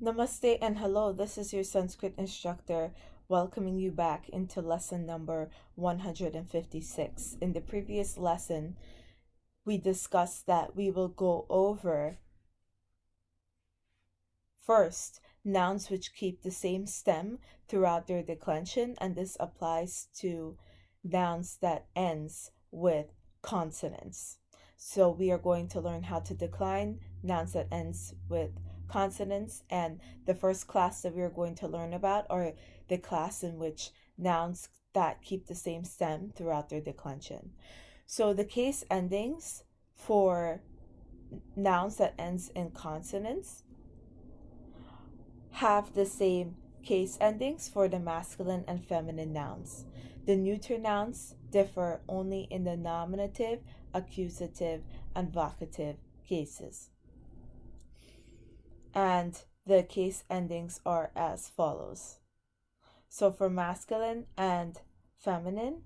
Namaste and hello, this is your Sanskrit instructor welcoming you back into lesson number 156. In the previous lesson, we discussed that we will go over first nouns which keep the same stem throughout their declension, and this applies to nouns that ends with consonants. So we are going to learn how to decline nouns that ends with consonants, and the first class that we are going to learn about are the class in which nouns that keep the same stem throughout their declension. So the case endings for nouns that ends in consonants have the same case endings for the masculine and feminine nouns. The neuter nouns differ only in the nominative, accusative, and vocative cases. And the case endings are as follows. So for masculine and feminine,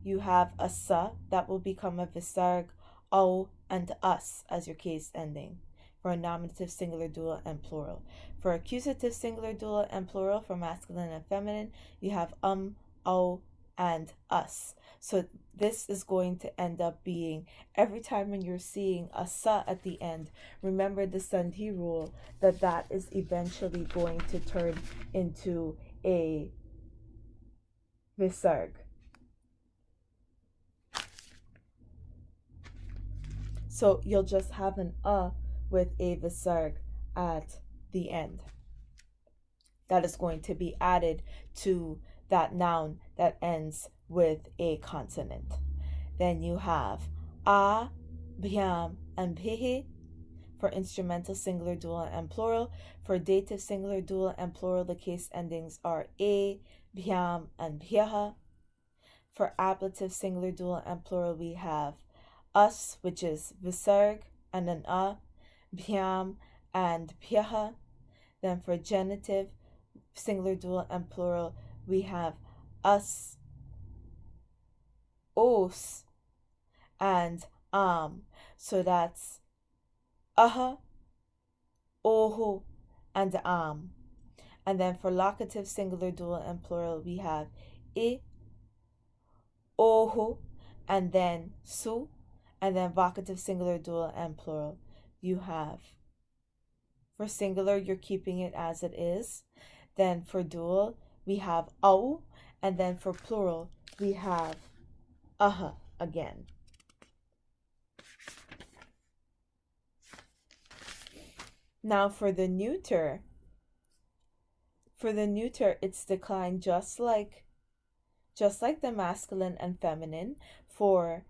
you have a sa that will become a visarg, o, and us as your case ending for a nominative, singular, dual, and plural. For accusative, singular, dual, and plural for masculine and feminine, you have o, and us. So this is going to end up being, every time when you're seeing a sa at the end, remember the sandhi rule that is eventually going to turn into a visarg. So you'll just have an with a visarg at the end. That is going to be added to that noun that ends with a consonant. Then you have a, bhyam, and bhihi for instrumental, singular, dual, and plural. For dative, singular, dual, and plural, the case endings are a, bhyam, and bhyaha. For ablative, singular, dual, and plural, we have us, which is visarg, and an bhyam, and bhyaha. Then for genitive, singular, dual, and plural, we have us, os, and So that's aha, oho, and And then for locative, singular, dual, and plural, we have I, oho, and then su. And then vocative, singular, dual, and plural, you have, for singular, you're keeping it as it is. Then for dual, we have au. And then for plural, we have aha again. Now for the neuter, it's declined just like the masculine and feminine from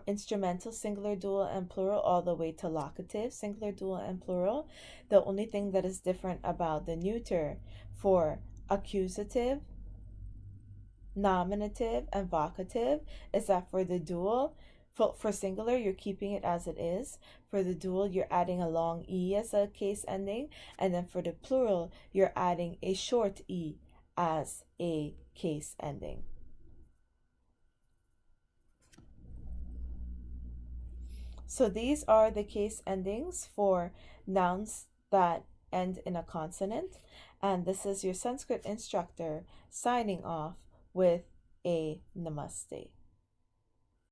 instrumental, singular, dual, and plural all the way to locative, singular, dual, and plural. The only thing that is different about the neuter for accusative, nominative, and vocative is that for the dual, for singular, you're keeping it as it is. For the dual, you're adding a long E as a case ending. And then for the plural, you're adding a short E as a case ending. So these are the case endings for nouns that end in a consonant. And this is your Sanskrit instructor signing off with a namaste.